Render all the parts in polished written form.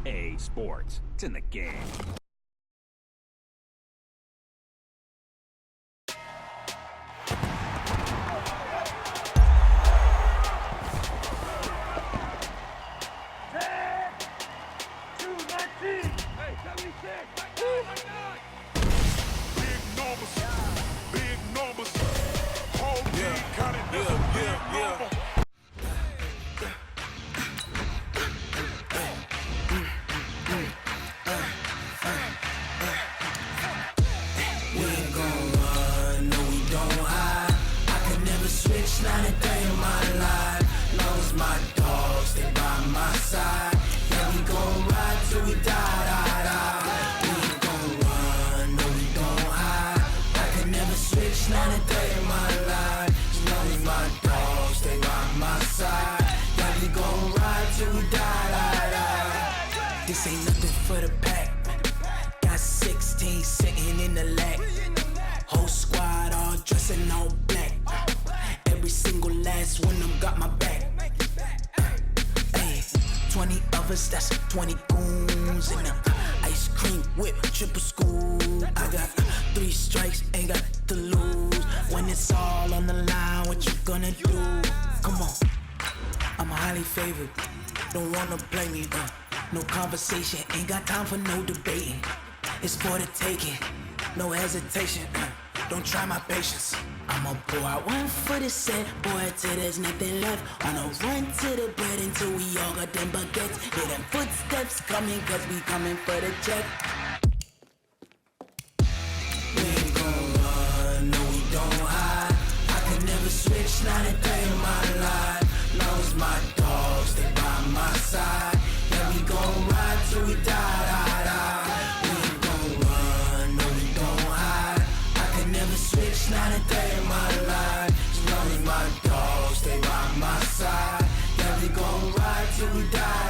EA Sports. It's in the game. Not a day in my life, long as my dogs, they by my side. Yeah, we gon' ride till we die. We ain't gon' run, no, we don't hide. I can never switch, not a day in my life, as long as my dogs, they by my side. Yeah, we gon' ride till we die. This ain't nothing for the pack. Got 16 sitting in the lap. Whole squad all dressing all black. Every single last one of them got my back. Hey, 20 of us, that's 20 goons in them. Ice cream whip, triple school. I got 3 strikes, ain't got to lose. When it's all on the line, what you gonna do? Come on, I'm highly favored. Don't wanna play me, no conversation, ain't got time for no debating. It's for the taking, no hesitation. Don't try my patience. I'ma pour out one for the set, boy, till there's nothing left. On a run to the bread until we all got them baguettes. Hear them footsteps coming, cause we coming for the check. We ain't gon' run, no, we don't hide. I can never switch, not a day in my life. Long as my dogs, they by my side. Yeah, we gon' ride till we die. We ain't gon' run, no, we don't hide. I can never switch, not a day in my life. As long as my dogs, they by my side. Yeah, we gon' ride till we die.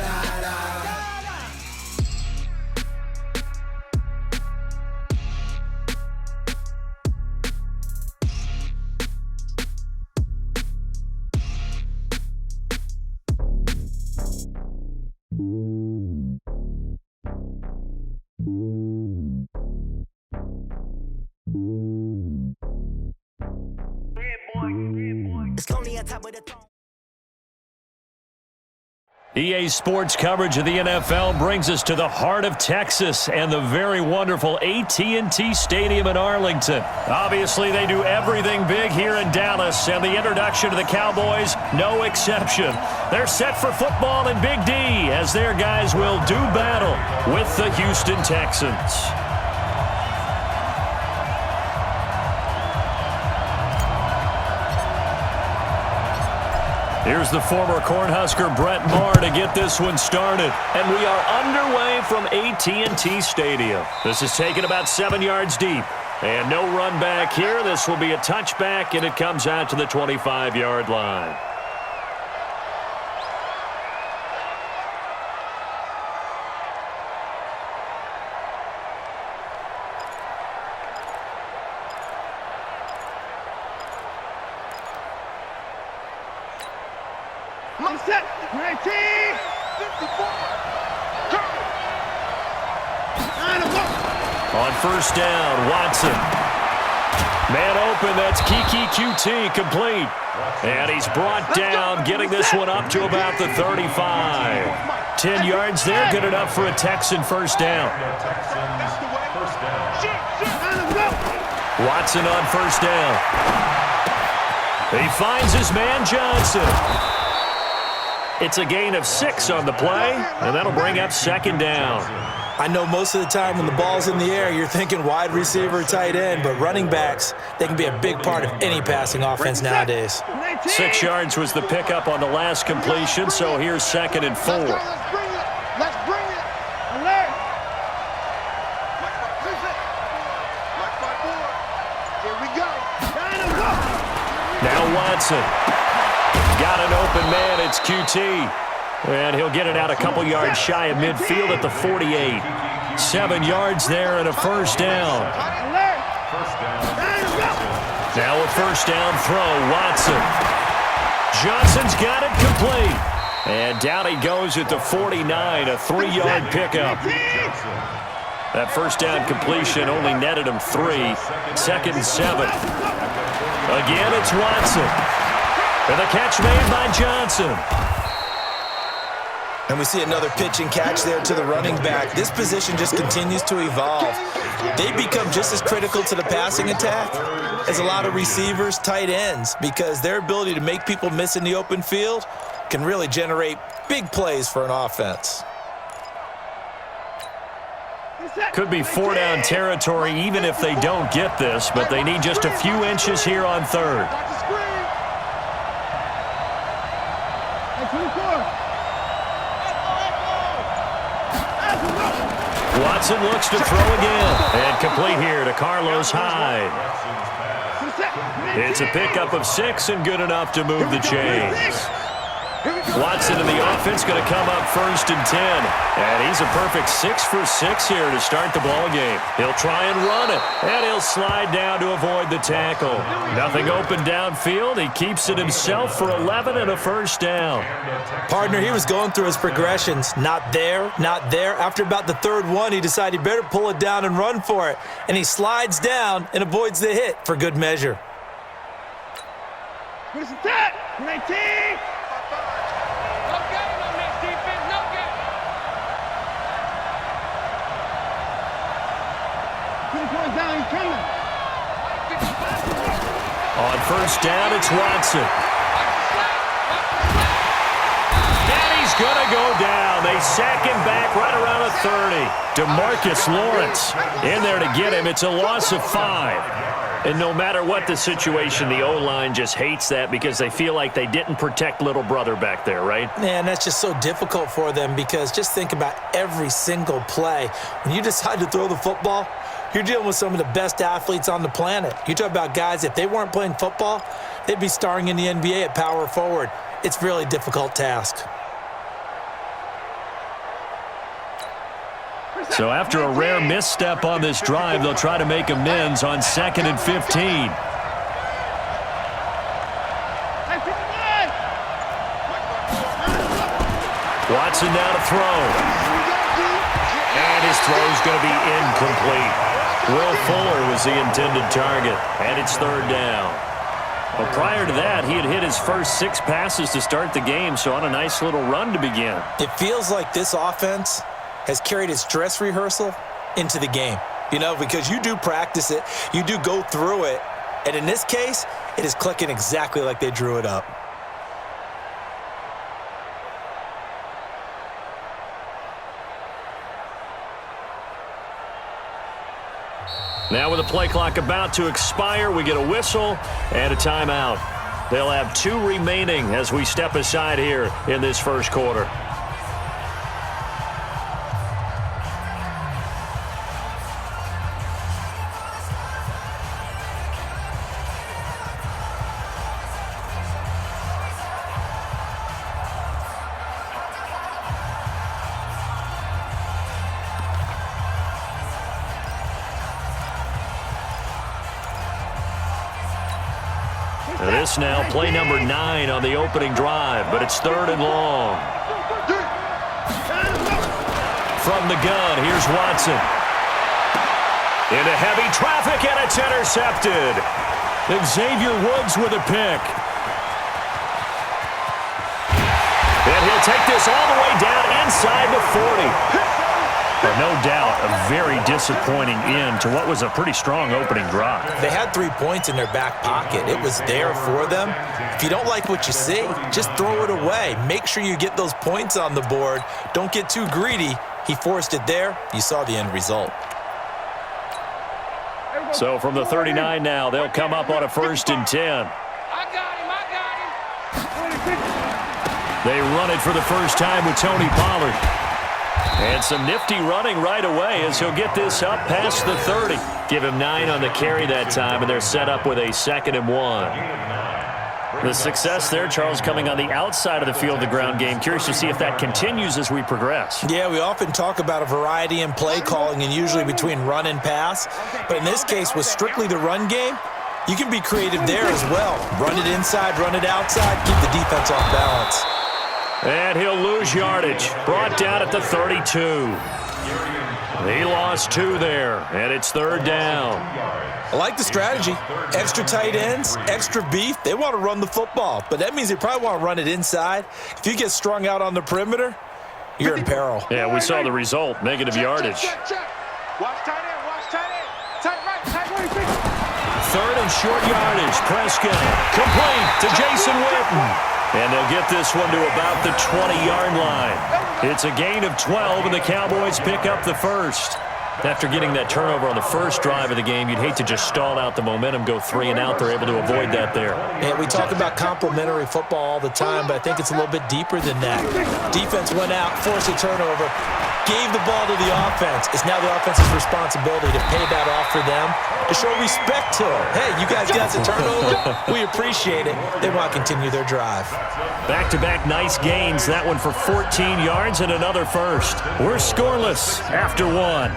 It's lonely on top of the throne. EA Sports coverage of the NFL brings us to the heart of Texas and the very wonderful AT&T Stadium in Arlington. Obviously, they do everything big here in Dallas, and the introduction to the Cowboys, no exception. They're set for football in Big D as their guys will do battle with the Houston Texans. Here's the former Cornhusker Brett Maher to get this one started. And we are underway from AT&T Stadium. This is taken about 7 yards deep. And no run back here. This will be a touchback, and it comes out to the 25-yard line. Set, 19, 54, on first down, Watson. Man open, that's Kiki QT complete. And he's brought down, getting this one up to about the 35. 10 yards there, good enough for a Texan first down. Watson on first down. He finds his man Johnson. It's a gain of 6 on the play, and that'll bring up second down. I know most of the time when the ball's in the air, you're thinking wide receiver, tight end, but running backs, they can be a big part of any passing offense nowadays. 6 yards was the pickup on the last completion, so here's second and 4. Let's bring it. Alert. Here we go. Now Watson. Got an open man, it's QT. And he'll get it out a couple yards shy of midfield at the 48. 7 yards there and a first down. Now a first down throw, Watson. Johnson's got it complete. And down he goes at the 49, a 3-yard pickup. That first down completion only netted him 3. 2nd and 7. Again, it's Watson. And the catch made by Johnson. And we see another pitch and catch there to the running back. This position just continues to evolve. They become just as critical to the passing attack as a lot of receivers, tight ends, because their ability to make people miss in the open field can really generate big plays for an offense. Could be 4-down territory even if they don't get this, but they need just a few inches here on 3rd. Watson looks to throw again. And complete here to Carlos Hyde. It's a pickup of 6 and good enough to move the chains. Watson in the offense going to come up 1st and 10. And he's a perfect 6 for 6 here to start the ball game. He'll try and run it. And he'll slide down to avoid the tackle. Nothing open downfield. He keeps it himself for 11 and a 1st down. Partner, he was going through his progressions. Not there, not there. After about the 3rd one, he decided he better pull it down and run for it. And he slides down and avoids the hit for good measure. Where's the tap? 19! On 1st down, it's Watson. And he's going to go down. They sack him back right around the 30. DeMarcus Lawrence in there to get him. It's a loss of 5. And no matter what the situation, the O-line just hates that because they feel like they didn't protect little brother back there, right? Man, that's just so difficult for them because just think about every single play. When you decide to throw the football, you're dealing with some of the best athletes on the planet. You talk about guys, if they weren't playing football, they'd be starring in the NBA at power forward. It's a really difficult task. So after a rare misstep on this drive, they'll try to make amends on 2nd and 15. Watson now to throw. And his throw's going to be incomplete. Will Fuller was the intended target, and it's 3rd down. But prior to that, he had hit his first 6 passes to start the game, so on a nice little run to begin. It feels like this offense has carried its dress rehearsal into the game. You know, because you do practice it, you do go through it, and in this case, it is clicking exactly like they drew it up. Now with the play clock about to expire, we get a whistle and a timeout. They'll have 2 remaining as we step aside here in this first quarter. This now play number 9 on the opening drive, but it's 3rd and long. From the gun, here's Watson. Into heavy traffic, and it's intercepted. Xavier Woods with a pick. And he'll take this all the way down inside the 40. But no doubt, a very disappointing end to what was a pretty strong opening drive. They had 3 points in their back pocket. It was there for them. If you don't like what you see, just throw it away. Make sure you get those points on the board. Don't get too greedy. He forced it there. You saw the end result. So from the 39 now, they'll come up on a 1st and 10. I got him. They run it for the first time with Tony Pollard. And some nifty running right away as he'll get this up past the 30. Give him 9 on the carry that time, and they're set up with a 2nd and 1. The success there, Charles, coming on the outside of the field, the ground game. Curious to see if that continues as we progress. Yeah, we often talk about a variety in play calling and usually between run and pass. But in this case, with strictly the run game, you can be creative there as well. Run it inside, run it outside, keep the defense off balance. And he'll lose yardage. Brought down at the 32. He lost 2 there, and it's 3rd down. I like the strategy. Extra tight ends, extra beef. They want to run the football, but that means they probably want to run it inside. If you get strung out on the perimeter, you're in peril. Yeah, we saw the result, negative yardage. Check. Watch tight end, watch tight end. Tight right, tight right. 3rd and short yardage. Prescott complete to Jason Witten. And they'll get this one to about the 20-yard line. It's a gain of 12, and the Cowboys pick up the first. After getting that turnover on the first drive of the game, you'd hate to just stall out the momentum, go 3 and out. They're able to avoid that there. And we talk about complementary football all the time, but I think it's a little bit deeper than that. Defense went out, forced a turnover, gave the ball to the offense. It's now the offense's responsibility to pay that off for them, to show respect to them. Hey, you guys got the turnover. We appreciate it. They want to continue their drive. Back-to-back nice gains. That one for 14 yards and another first. We're scoreless after 1.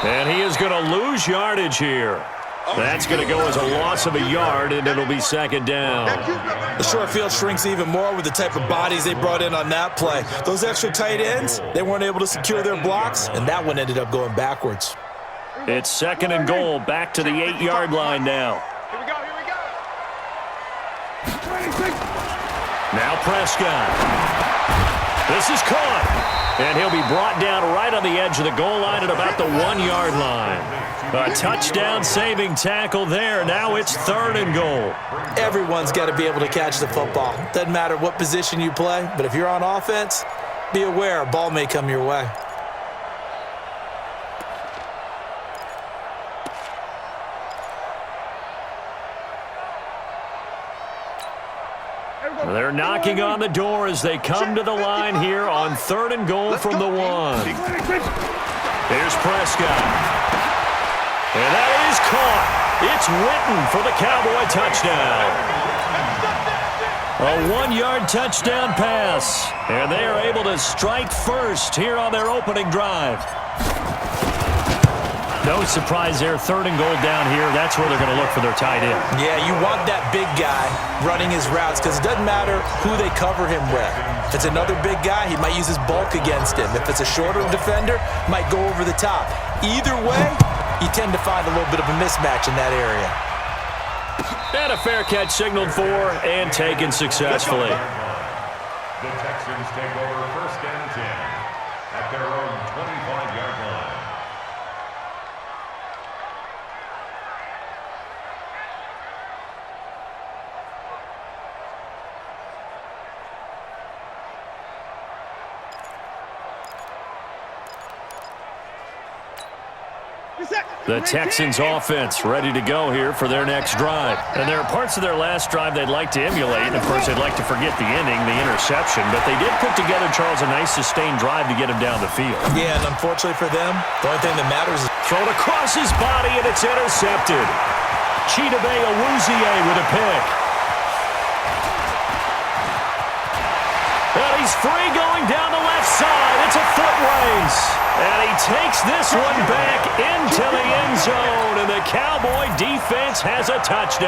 And he is going to lose yardage here. That's going to go as a loss of a yard, and it'll be 2nd down. The short field shrinks even more with the type of bodies they brought in on that play. Those extra tight ends, they weren't able to secure their blocks, and that one ended up going backwards. It's 2nd and goal, back to the 8-yard line now. Here we go. Now Prescott. This is caught. And he'll be brought down right on the edge of the goal line at about the 1-yard line. A touchdown-saving tackle there. Now it's 3rd and goal. Everyone's got to be able to catch the football. Doesn't matter what position you play, but if you're on offense, be aware a ball may come your way. They're knocking on the door as they come to the line here on 3rd and goal from the 1. Here's Prescott. And that is caught. It's Witten for the Cowboy touchdown. A 1-yard touchdown pass. And they are able to strike first here on their opening drive. No surprise there, 3rd and goal down here. That's where they're going to look for their tight end. Yeah, you want that big guy running his routes because it doesn't matter who they cover him with. If it's another big guy, he might use his bulk against him. If it's a shorter defender, might go over the top. Either way, you tend to find a little bit of a mismatch in that area. And a fair catch signaled for and taken successfully. The Texans take over 1st and 10 at their own 25-yard line. The Texans offense ready to go here for their next drive. And there are parts of their last drive they'd like to emulate. And, of course, they'd like to forget the ending, the interception. But they did put together, Charles, a nice sustained drive to get him down the field. Yeah, and unfortunately for them, the only thing that matters is thrown across his body, and it's intercepted. Chidobe Awuzie with a pick. And he's free going down the left side. It's a foot race. And he takes this one back into the end zone. And the Cowboy defense has a touchdown.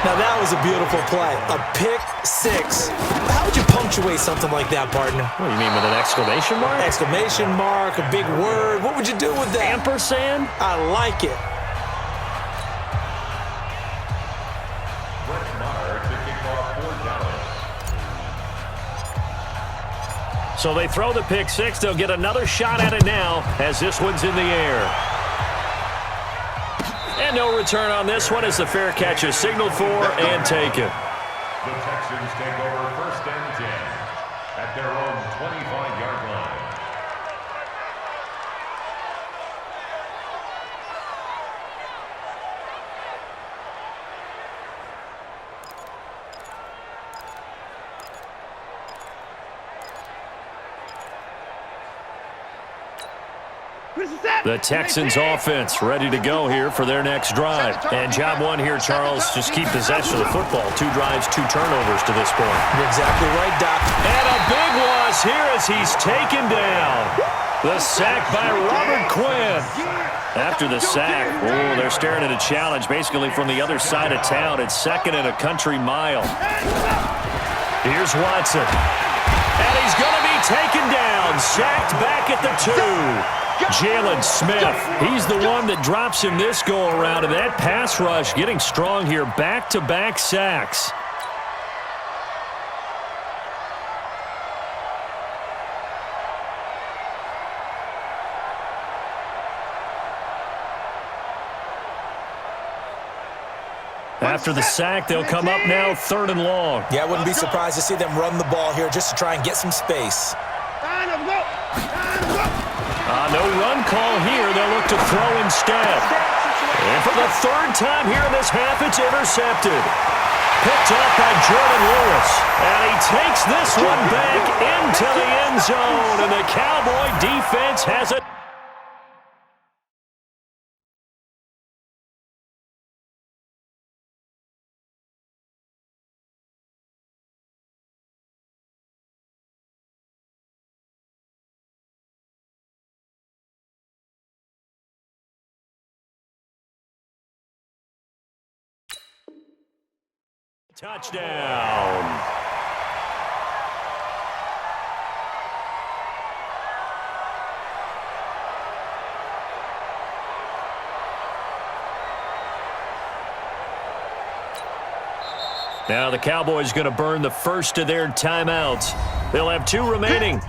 Now that was a beautiful play. A pick six. How would you punctuate something like that, partner? What do you mean, with an exclamation mark? Exclamation mark, a big word. What would you do with that? Ampersand? I like it. So they throw the pick six. They'll get another shot at it now as this one's in the air. And no return on this one as the fair catch is signaled for and taken. The Texans take over 1st and 10 at their own 25-yard line. The Texans offense ready to go here for their next drive. And job one here, Charles, just keep possession of the football. 2 drives, 2 turnovers to this point. You're exactly right, Doc. And a big loss here as he's taken down. The sack by Robert Quinn. After the sack, they're staring at a challenge basically from the other side of town. It's 2nd and a country mile. Here's Watson. And he's going to be taken down. Sacked back at the 2. Jalen Smith, he's the one that drops him this go-around. And that pass rush getting strong here. Back-to-back sacks. After the sack, they'll come up now 3rd and long. Yeah, I wouldn't be surprised to see them run the ball here just to try and get some space. No run call here. They'll look to throw instead. And for the 3rd time here in this half, it's intercepted. Picked up by Jordan Lewis. And he takes this one back into the end zone. And the Cowboy defense has it. Touchdown. Now the Cowboys going to burn the first of their timeouts. They'll have 2 remaining.